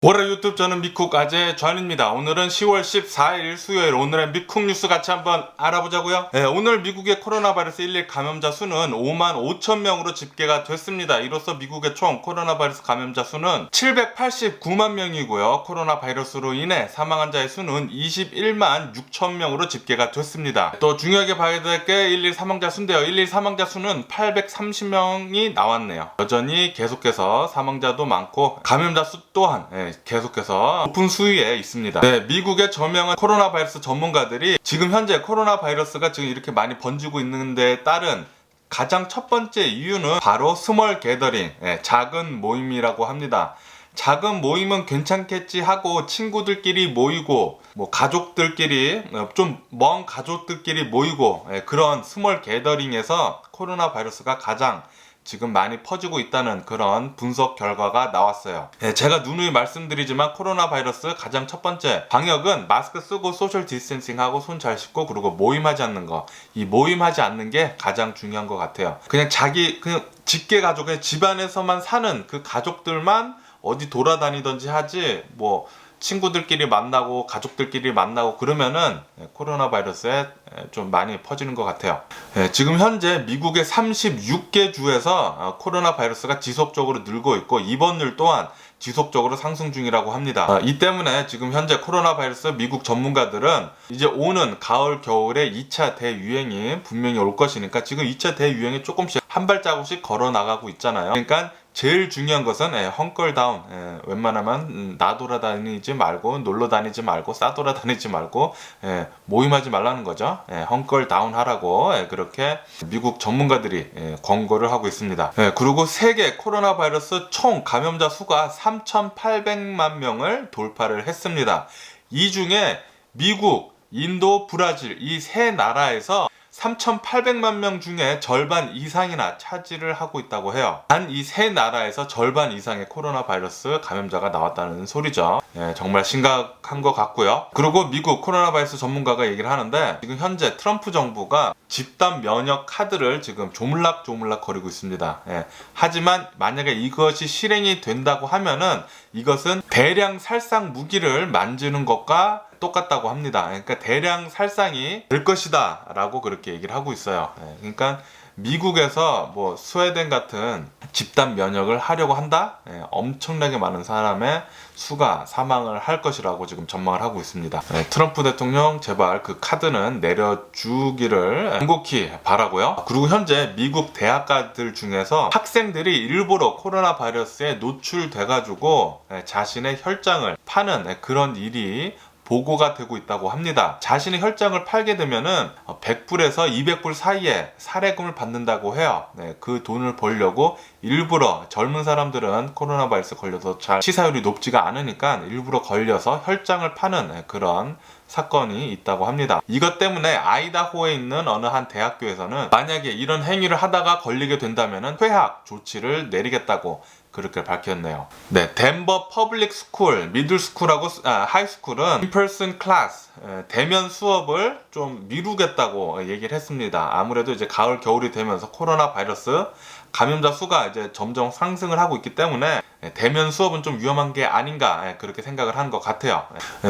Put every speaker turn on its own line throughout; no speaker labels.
월요 유튜브 저는 미쿡 아재 존입니다. 오늘은 10월 14일 수요일 오늘의 미쿡 뉴스 같이 한번 알아보자고요. 네, 오늘 미국의 코로나 바이러스 1일 감염자 수는 5만 5천 명으로 집계가 됐습니다. 이로써 미국의 총 코로나 바이러스 감염자 수는 789만 명이고요. 코로나 바이러스로 인해 사망 환자의 수는 21만 6천 명으로 집계가 됐습니다. 또 중요하게 봐야 될 게 1일 사망자 수인데요. 1일 사망자 수는 830명이 나왔네요. 여전히 계속해서 사망자도 많고 감염자 수 또한 계속해서 높은 수위에 있습니다. 네, 미국의 저명한 코로나 바이러스 전문가들이 지금 현재 코로나 바이러스가 지금 이렇게 많이 번지고 있는 데 따른 가장 첫 번째 이유는 바로 스몰 게더링, 작은 모임이라고 합니다. 작은 모임은 괜찮겠지 하고 친구들끼리 모이고 뭐 가족들끼리 좀 먼 가족들끼리 모이고 그런 스몰 게더링에서 코로나 바이러스가 가장 지금 많이 퍼지고 있다는 그런 분석 결과가 나왔어요. 제가 누누이 말씀드리지만 코로나 바이러스 가장 첫 번째 방역은 마스크 쓰고 소셜 디스텐싱하고 손 잘 씻고 그리고 모임하지 않는 거. 이 모임하지 않는 게 가장 중요한 것 같아요. 그냥 직계 가족, 그냥 집안에서만 사는 그 가족들만 어디 돌아다니든지 하지 뭐 친구들끼리 만나고 가족들끼리 만나고 그러면은 코로나 바이러스에 좀 많이 퍼지는 것 같아요. 지금 현재 미국의 36개 주에서 코로나 바이러스가 지속적으로 늘고 있고 입원율 또한 지속적으로 상승 중이라고 합니다. 이 때문에 지금 현재 코로나 바이러스 미국 전문가들은 이제 오는 가을 겨울에 2차 대유행이 분명히 올 것이니까 지금 2차 대유행이 조금씩 한 발자국씩 걸어 나가고 있잖아요. 그러니까 제일 중요한 것은 헝클다운, 웬만하면 나돌아다니지 말고 놀러 다니지 말고 싸돌아다니지 말고 모임하지 말라는 거죠. 헝클다운 하라고 그렇게 미국 전문가들이 권고를 하고 있습니다. 그리고 세계 코로나 바이러스 총 감염자 수가 3,800만 명을 돌파를 했습니다. 이 중에 미국, 인도, 브라질 이 세 나라에서 3,800만 명 중에 절반 이상이나 차지를 하고 있다고 해요. 단 이 세 나라에서 절반 이상의 코로나 바이러스 감염자가 나왔다는 소리죠. 정말 심각한 것 같고요. 그리고 미국 코로나 바이러스 전문가가 얘기를 하는데 지금 현재 트럼프 정부가 집단 면역 카드를 지금 조물락조물락 거리고 있습니다. 하지만 만약에 이것이 실행이 된다고 하면은 이것은 대량 살상 무기를 만드는 것과 똑같다고 합니다. 그러니까 대량 살상이 될 것이다 라고 그렇게 얘기를 하고 있어요. 그러니까 미국에서 뭐 스웨덴 같은 집단 면역을 하려고 한다? 엄청나게 많은 사람의 수가 사망을 할 것이라고 지금 전망을 하고 있습니다. 트럼프 대통령 제발 그 카드는 내려주기를 간곡히 바라고요. 그리고 현재 미국 대학가들 중에서 학생들이 일부러 코로나 바이러스에 노출돼가지고 자신의 혈장을 파는 그런 일이 보고가 되고 있다고 합니다. 자신의 혈장을 팔게 되면은 100불에서 200불 사이에 살해금을 받는다고 해요. 그 돈을 벌려고 일부러 젊은 사람들은 코로나 바이러스 걸려서 잘 치사율이 높지가 않으니까 일부러 걸려서 혈장을 파는 그런 사건이 있다고 합니다. 이것 때문에 아이다호에 있는 어느 한 대학교에서는 만약에 이런 행위를 하다가 걸리게 된다면 퇴학 조치를 내리겠다고 그렇게 밝혔네요. 덴버 퍼블릭 스쿨, 미들 스쿨하고 하이스쿨은 인퍼슨 클래스, 대면 수업을 좀 미루겠다고 얘기를 했습니다. 아무래도 이제 가을 겨울이 되면서 코로나 바이러스 감염자 수가 이제 점점 상승을 하고 있기 때문에 대면 수업은 좀 위험한 게 아닌가 그렇게 생각을 하는 것 같아요.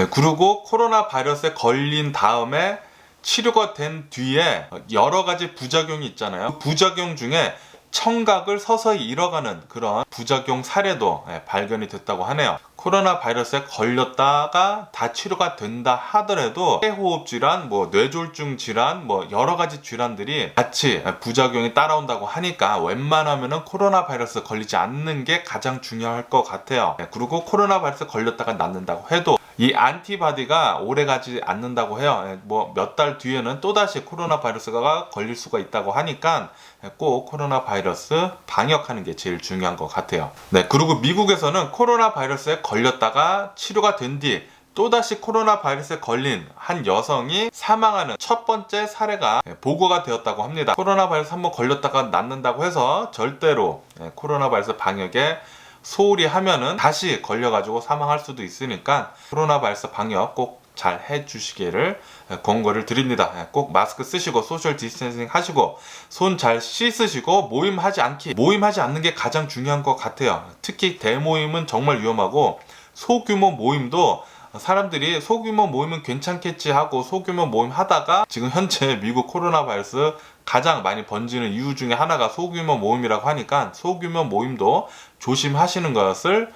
그리고 코로나 바이러스에 걸린 다음에 치료가 된 뒤에 여러 가지 부작용이 있잖아요. 그 부작용 중에 청각을 서서히 잃어가는 그런 부작용 사례도 발견이 됐다고 하네요. 코로나 바이러스에 걸렸다가 다 치료가 된다 하더라도 폐호흡 질환, 뇌졸중 질환, 여러 가지 질환들이 같이 부작용이 따라온다고 하니까 웬만하면은 코로나 바이러스 걸리지 않는 게 가장 중요할 것 같아요. 그리고 코로나 바이러스 걸렸다가 낫는다고 해도 이 안티바디가 오래 가지 않는다고 해요. 몇 달 뒤에는 또다시 코로나 바이러스가 걸릴 수가 있다고 하니까 꼭 코로나 바이러스 방역하는 게 제일 중요한 것 같아요. 그리고 미국에서는 코로나 바이러스에 걸렸다가 치료가 된 뒤 또다시 코로나 바이러스에 걸린 한 여성이 사망하는 첫 번째 사례가 보고가 되었다고 합니다. 코로나 바이러스 한번 걸렸다가 낫는다고 해서 절대로 코로나 바이러스 방역에 소홀히 하면은 다시 걸려가지고 사망할 수도 있으니까 코로나 바이러스 방역 꼭 잘 해주시기를 권고를 드립니다. 꼭 마스크 쓰시고 소셜 디스텐싱 하시고 손 잘 씻으시고 모임하지 않는 게 가장 중요한 것 같아요. 특히 대모임은 정말 위험하고 소규모 모임도 사람들이 소규모 모임은 괜찮겠지 하고 소규모 모임 하다가 지금 현재 미국 코로나 바이러스 가장 많이 번지는 이유 중에 하나가 소규모 모임이라고 하니까 소규모 모임도 조심하시는 것을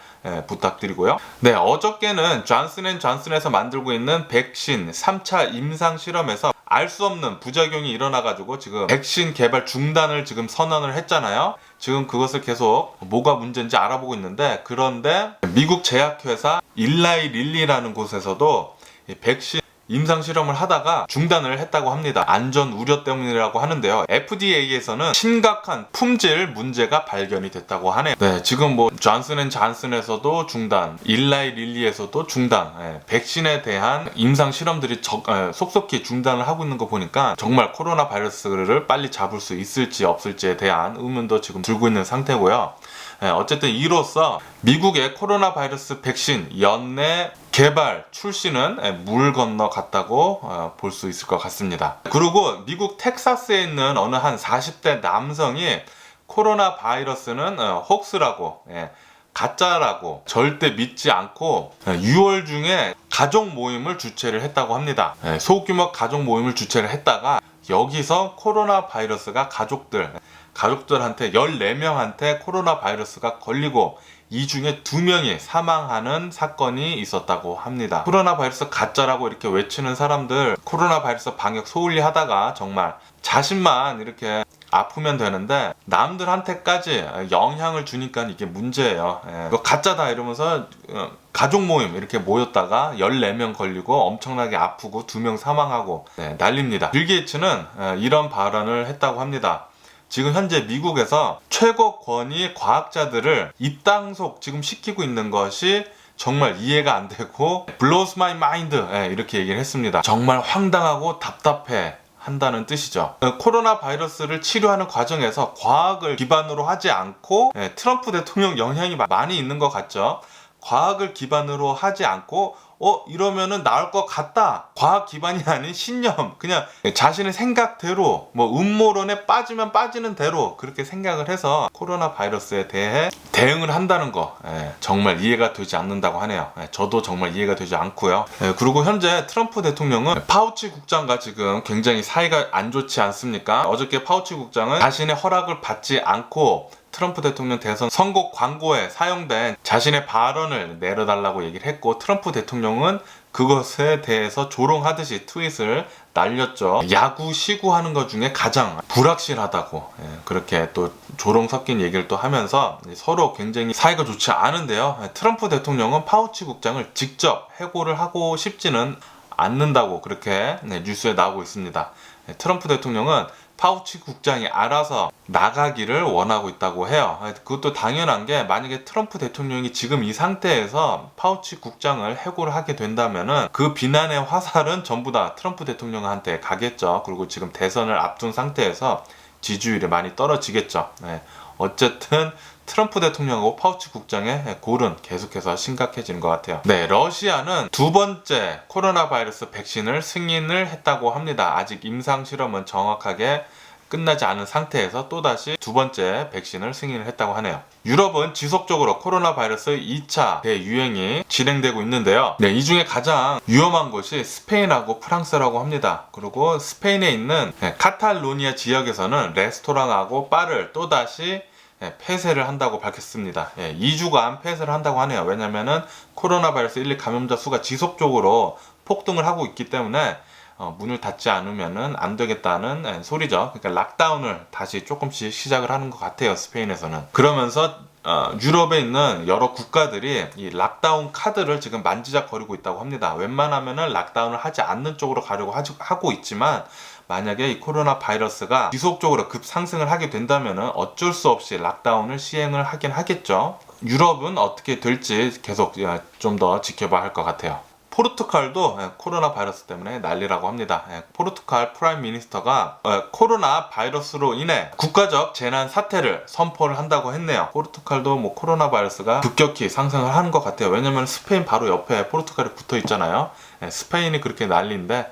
부탁드리고요. 네, 어저께는 존슨앤존슨에서 만들고 있는 백신 3차 임상 실험에서 알 수 없는 부작용이 일어나가지고 지금 백신 개발 중단을 지금 선언을 했잖아요. 지금 그것을 계속 뭐가 문제인지 알아보고 있는데, 그런데 미국 제약회사 일라이 릴리라는 곳에서도 백신 임상 실험을 하다가 중단을 했다고 합니다. 안전 우려 때문이라고 하는데요. FDA에서는 심각한 품질 문제가 발견이 됐다고 하네요. 네, 지금 뭐 존슨앤존슨에서도 중단, 일라이 릴리에서도 중단, 백신에 대한 임상 실험들이 속속히 중단을 하고 있는 거 보니까 정말 코로나 바이러스를 빨리 잡을 수 있을지 없을지에 대한 의문도 지금 들고 있는 상태고요. 어쨌든 이로써 미국의 코로나 바이러스 백신 연내 개발 출시는 물 건너 갔다고 볼 수 있을 것 같습니다. 그리고 미국 텍사스에 있는 어느 한 40대 남성이 코로나 바이러스는 혹스라고, 가짜라고 절대 믿지 않고 6월 중에 가족 모임을 주최를 했다고 합니다. 소규모 가족 모임을 주최를 했다가 여기서 코로나 바이러스가 가족들한테 14명한테 코로나 바이러스가 걸리고 이 중에 2명이 사망하는 사건이 있었다고 합니다. 코로나 바이러스 가짜라고 이렇게 외치는 사람들, 코로나 바이러스 방역 소홀히 하다가 정말 자신만 이렇게 아프면 되는데 남들한테까지 영향을 주니까 이게 문제예요. 이거 가짜다 이러면서 가족 모임 이렇게 모였다가 14명 걸리고 엄청나게 아프고 2명 사망하고 난립니다. 빌 게이츠는 이런 발언을 했다고 합니다. 지금 현재 미국에서 최고 권위 과학자들을 입당속 지금 시키고 있는 것이 정말 이해가 안 되고 blows my mind 이렇게 얘기를 했습니다. 정말 황당하고 답답해 한다는 뜻이죠. 코로나 바이러스를 치료하는 과정에서 과학을 기반으로 하지 않고 트럼프 대통령 영향이 많이 있는 것 같죠. 과학을 기반으로 하지 않고 이러면은 나을 것 같다. 과학 기반이 아닌 신념, 그냥 자신의 생각대로 뭐 음모론에 빠지면 빠지는 대로 그렇게 생각을 해서 코로나 바이러스에 대해 대응을 한다는 거 정말 이해가 되지 않는다고 하네요. 저도 정말 이해가 되지 않고요. 그리고 현재 트럼프 대통령은 파우치 국장과 지금 굉장히 사이가 안 좋지 않습니까? 어저께 파우치 국장은 자신의 허락을 받지 않고 트럼프 대통령 대선 선거 광고에 사용된 자신의 발언을 내려달라고 얘기를 했고, 트럼프 대통령은 그것에 대해서 조롱하듯이 트윗을 날렸죠. 야구 시구하는 것 중에 가장 불확실하다고 그렇게 또 조롱 섞인 얘기를 또 하면서 서로 굉장히 사이가 좋지 않은데요. 트럼프 대통령은 파우치 국장을 직접 해고를 하고 싶지는 않는다고 그렇게 뉴스에 나오고 있습니다. 트럼프 대통령은 파우치 국장이 알아서 나가기를 원하고 있다고 해요. 그것도 당연한 게, 만약에 트럼프 대통령이 지금 이 상태에서 파우치 국장을 해고를 하게 된다면은 그 비난의 화살은 전부 다 트럼프 대통령한테 가겠죠. 그리고 지금 대선을 앞둔 상태에서 지지율이 많이 떨어지겠죠. 어쨌든 트럼프 대통령하고 파우치 국장의 골은 계속해서 심각해지는 것 같아요. 러시아는 2번째 코로나 바이러스 백신을 승인을 했다고 합니다. 아직 임상 실험은 정확하게 끝나지 않은 상태에서 또다시 2번째 백신을 승인을 했다고 하네요. 유럽은 지속적으로 코로나 바이러스 2차 대유행이 진행되고 있는데요. 이 중에 가장 위험한 곳이 스페인하고 프랑스라고 합니다. 그리고 스페인에 있는 카탈로니아 지역에서는 레스토랑하고 바를 또다시 폐쇄를 한다고 밝혔습니다. 2주간 폐쇄를 한다고 하네요. 왜냐면은 코로나 바이러스 1, 2 감염자 수가 지속적으로 폭등을 하고 있기 때문에 문을 닫지 않으면은 안 되겠다는 소리죠. 그러니까 락다운을 다시 조금씩 시작을 하는 것 같아요, 스페인에서는. 그러면서 유럽에 있는 여러 국가들이 이 락다운 카드를 지금 만지작거리고 있다고 합니다. 웬만하면은 락다운을 하지 않는 쪽으로 가려고 하고 있지만, 만약에 이 코로나 바이러스가 지속적으로 급상승을 하게 된다면은 어쩔 수 없이 락다운을 시행을 하긴 하겠죠. 유럽은 어떻게 될지 계속 좀 더 지켜봐야 할 것 같아요. 포르투갈도 코로나 바이러스 때문에 난리라고 합니다. 포르투갈 프라임 미니스터가 코로나 바이러스로 인해 국가적 재난 사태를 선포를 한다고 했네요. 포르투갈도 뭐 코로나 바이러스가 급격히 상승을 하는 것 같아요. 왜냐면 스페인 바로 옆에 포르투갈이 붙어 있잖아요. 스페인이 그렇게 난리인데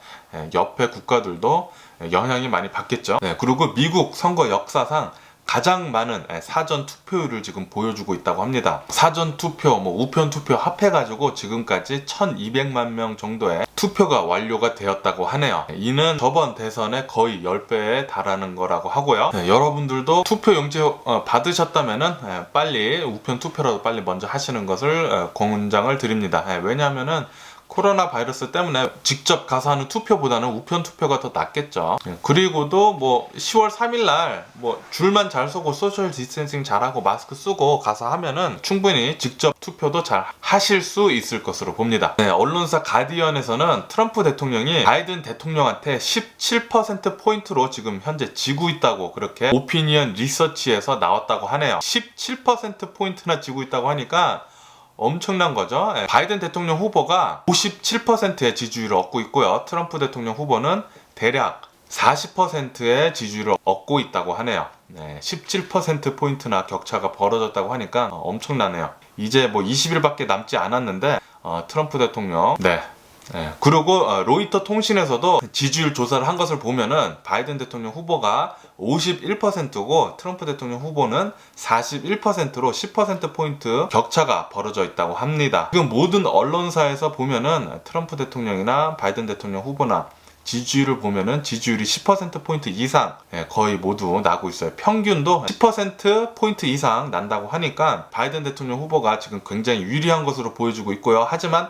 옆에 국가들도 영향이 많이 받겠죠. 그리고 미국 선거 역사상 가장 많은 사전 투표율을 지금 보여주고 있다고 합니다. 사전 투표, 우편 투표 합해가지고 지금까지 1200만 명 정도의 투표가 완료가 되었다고 하네요. 이는 저번 대선의 거의 10배에 달하는 거라고 하고요. 여러분들도 투표 용지 받으셨다면은 빨리 우편 투표라도 빨리 먼저 하시는 것을 권장을 드립니다. 왜냐하면은 코로나 바이러스 때문에 직접 가서 하는 투표보다는 우편 투표가 더 낫겠죠. 그리고도 10월 3일날 줄만 잘 서고 소셜 디스텐싱 잘하고 마스크 쓰고 가서 하면은 충분히 직접 투표도 잘 하실 수 있을 것으로 봅니다. 언론사 가디언에서는 트럼프 대통령이 바이든 대통령한테 17%포인트로 지금 현재 지고 있다고 그렇게 오피니언 리서치에서 나왔다고 하네요. 17%포인트나 지고 있다고 하니까 엄청난 거죠. 바이든 대통령 후보가 57%의 지지율을 얻고 있고요. 트럼프 대통령 후보는 대략 40%의 지지율을 얻고 있다고 하네요. 17%포인트나 격차가 벌어졌다고 하니까 엄청나네요. 이제 20일밖에 남지 않았는데 트럼프 대통령 그리고 로이터 통신에서도 지지율 조사를 한 것을 보면은 바이든 대통령 후보가 51%고 트럼프 대통령 후보는 41%로 10%포인트 격차가 벌어져 있다고 합니다. 지금 모든 언론사에서 보면은 트럼프 대통령이나 바이든 대통령 후보나 지지율을 보면은 지지율이 10%포인트 이상 거의 모두 나고 있어요. 평균도 10%포인트 이상 난다고 하니까 바이든 대통령 후보가 지금 굉장히 유리한 것으로 보여주고 있고요. 하지만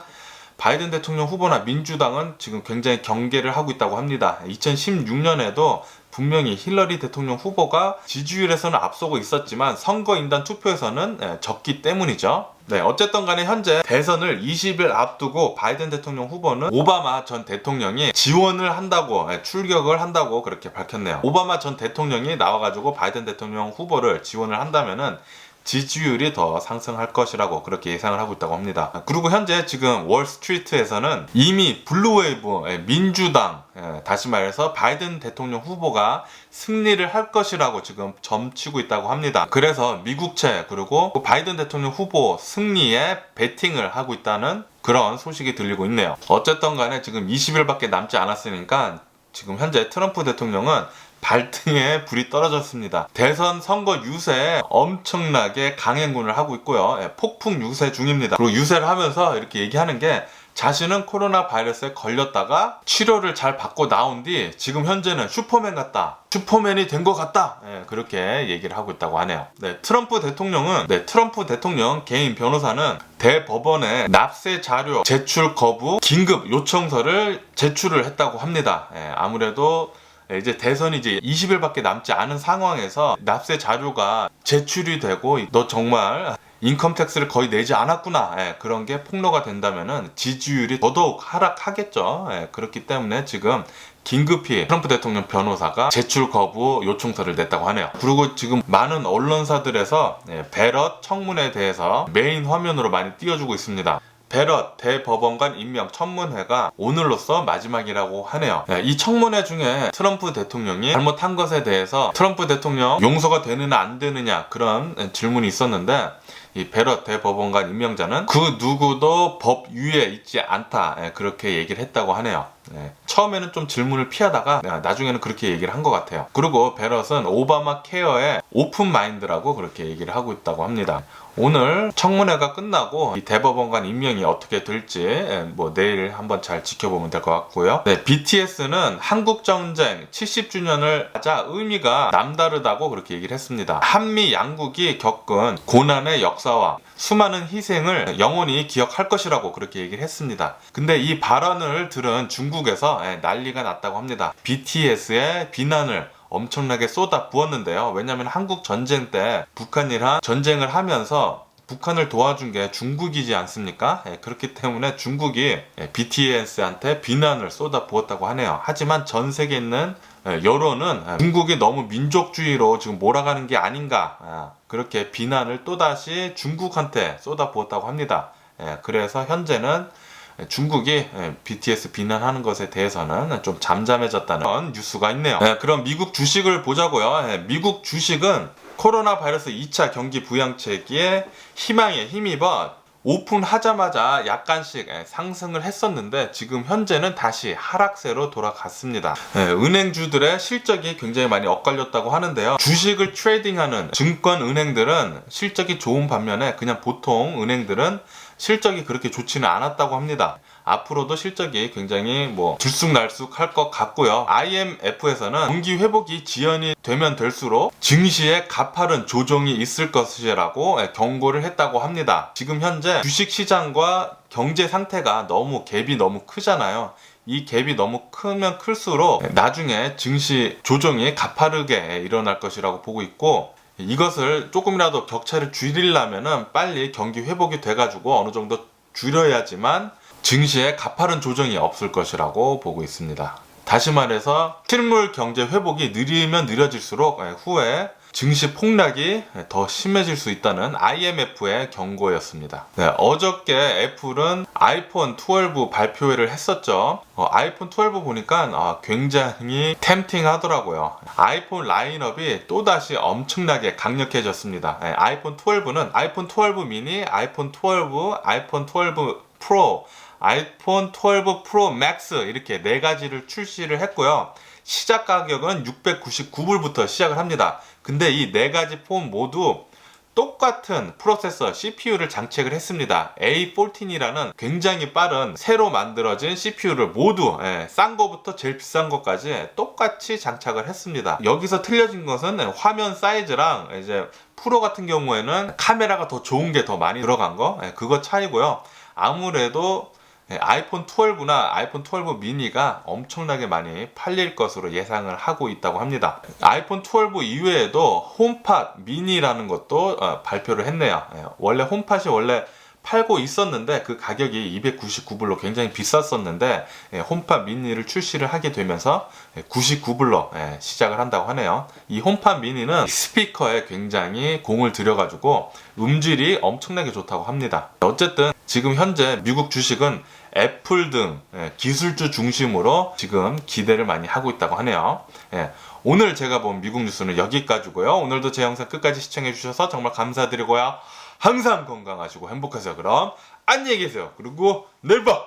바이든 대통령 후보나 민주당은 지금 굉장히 경계를 하고 있다고 합니다. 2016년에도 분명히 힐러리 대통령 후보가 지지율에서는 앞서고 있었지만 선거인단 투표에서는 졌기 때문이죠. 어쨌든 간에 현재 대선을 20일 앞두고 바이든 대통령 후보는 오바마 전 대통령이 지원을 한다고 출격을 한다고 그렇게 밝혔네요. 오바마 전 대통령이 나와가지고 바이든 대통령 후보를 지원을 한다면은 지지율이 더 상승할 것이라고 그렇게 예상을 하고 있다고 합니다. 그리고 현재 지금 월스트리트에서는 이미 블루웨이브 민주당 다시 말해서 바이든 대통령 후보가 승리를 할 것이라고 지금 점치고 있다고 합니다. 그래서 미국채 그리고 바이든 대통령 후보 승리에 베팅을 하고 있다는 그런 소식이 들리고 있네요. 어쨌든 간에 지금 20일밖에 남지 않았으니까 지금 현재 트럼프 대통령은 발등에 불이 떨어졌습니다. 대선 선거 유세에 엄청나게 강행군을 하고 있고요. 폭풍 유세 중입니다. 그리고 유세를 하면서 이렇게 얘기하는 게 자신은 코로나 바이러스에 걸렸다가 치료를 잘 받고 나온 뒤 지금 현재는 슈퍼맨 같다. 슈퍼맨이 된 것 같다. 그렇게 얘기를 하고 있다고 하네요. 트럼프 대통령 개인 변호사는 대법원에 납세 자료 제출 거부 긴급 요청서를 제출을 했다고 합니다. 아무래도 이제 대선이 이제 20일밖에 남지 않은 상황에서 납세 자료가 제출이 되고 너 정말 인컴택스를 거의 내지 않았구나 그런 게 폭로가 된다면은 지지율이 더더욱 하락하겠죠. 그렇기 때문에 지금 긴급히 트럼프 대통령 변호사가 제출 거부 요청서를 냈다고 하네요. 그리고 지금 많은 언론사들에서 베럿 청문회에 대해서 메인 화면으로 많이 띄워주고 있습니다. 베럿 대법원관 임명 청문회가 오늘로써 마지막이라고 하네요. 이 청문회 중에 트럼프 대통령이 잘못한 것에 대해서 트럼프 대통령 용서가 되느냐 안 되느냐 그런 질문이 있었는데 이 베럿 대법원관 임명자는 그 누구도 법 위에 있지 않다 그렇게 얘기를 했다고 하네요. 처음에는 좀 질문을 피하다가 나중에는 그렇게 얘기를 한 것 같아요. 그리고 베럿은 오바마 케어의 오픈 마인드라고 그렇게 얘기를 하고 있다고 합니다. 오늘 청문회가 끝나고 이 대법원관 임명이 어떻게 될지 내일 한번 잘 지켜보면 될 것 같고요. BTS는 한국전쟁 70주년을 맞아 의미가 남다르다고 그렇게 얘기를 했습니다. 한미 양국이 겪은 고난의 역사와 수많은 희생을 영원히 기억할 것이라고 그렇게 얘기를 했습니다. 근데 이 발언을 들은 중국에서 난리가 났다고 합니다. BTS의 비난을 엄청나게 쏟아 부었는데요. 왜냐하면 한국 전쟁 때 북한이랑 전쟁을 하면서 북한을 도와준 게 중국이지 않습니까? 그렇기 때문에 중국이 BTS한테 비난을 쏟아 부었다고 하네요. 하지만 전 세계에 있는 여론은 중국이 너무 민족주의로 지금 몰아가는 게 아닌가 그렇게 비난을 또다시 중국한테 쏟아 부었다고 합니다. 그래서 현재는 중국이 BTS 비난하는 것에 대해서는 좀 잠잠해졌다는 뉴스가 있네요. 그럼 미국 주식을 보자고요. 미국 주식은 코로나 바이러스 2차 경기 부양책에 희망에 힘입어 오픈하자마자 약간씩 상승을 했었는데 지금 현재는 다시 하락세로 돌아갔습니다. 은행주들의 실적이 굉장히 많이 엇갈렸다고 하는데요. 주식을 트레이딩하는 증권은행들은 실적이 좋은 반면에 그냥 보통 은행들은 실적이 그렇게 좋지는 않았다고 합니다. 앞으로도 실적이 굉장히 들쑥날쑥 할 것 같고요. IMF에서는 경기 회복이 지연이 되면 될수록 증시에 가파른 조정이 있을 것이라고 경고를 했다고 합니다. 지금 현재 주식시장과 경제 상태가 갭이 너무 크잖아요. 이 갭이 너무 크면 클수록 나중에 증시 조정이 가파르게 일어날 것이라고 보고 있고, 이것을 조금이라도 격차를 줄이려면은 빨리 경기 회복이 돼가지고 어느 정도 줄여야지만 증시에 가파른 조정이 없을 것이라고 보고 있습니다. 다시 말해서 실물 경제 회복이 느리면 느려질수록 후에 증시 폭락이 더 심해질 수 있다는 IMF의 경고였습니다. 어저께 애플은 아이폰 12 발표회를 했었죠. 아이폰 12 보니까 굉장히 템팅하더라고요. 아이폰 라인업이 또다시 엄청나게 강력해졌습니다. 아이폰 12는 아이폰 12 미니, 아이폰 12, 아이폰 12 프로, 아이폰 12 프로 맥스 이렇게 4가지를 출시를 했고요. 시작 가격은 699불부터 시작을 합니다. 근데 이 4가지 폰 모두 똑같은 프로세서 CPU를 장착을 했습니다. A14이라는 굉장히 빠른 새로 만들어진 CPU를 모두 싼 거부터 제일 비싼 것까지 똑같이 장착을 했습니다. 여기서 틀려진 것은 화면 사이즈랑 이제 프로 같은 경우에는 카메라가 더 좋은 게 더 많이 들어간 거, 그거 차이고요. 아무래도 아이폰 12나 아이폰 12 미니가 엄청나게 많이 팔릴 것으로 예상을 하고 있다고 합니다. 아이폰 12 이외에도 홈팟 미니라는 것도 발표를 했네요. 원래 홈팟이 팔고 있었는데 그 가격이 299불로 굉장히 비쌌었는데 홈팟 미니를 출시를 하게 되면서 99불로 시작을 한다고 하네요. 이 홈팟 미니는 스피커에 굉장히 공을 들여가지고 음질이 엄청나게 좋다고 합니다. 어쨌든 지금 현재 미국 주식은 애플 등 기술주 중심으로 지금 기대를 많이 하고 있다고 하네요. 오늘 제가 본 미국 뉴스는 여기까지고요. 오늘도 제 영상 끝까지 시청해 주셔서 정말 감사드리고요. 항상 건강하시고 행복하세요. 그럼 안녕히 계세요. 그리고 내일 봐.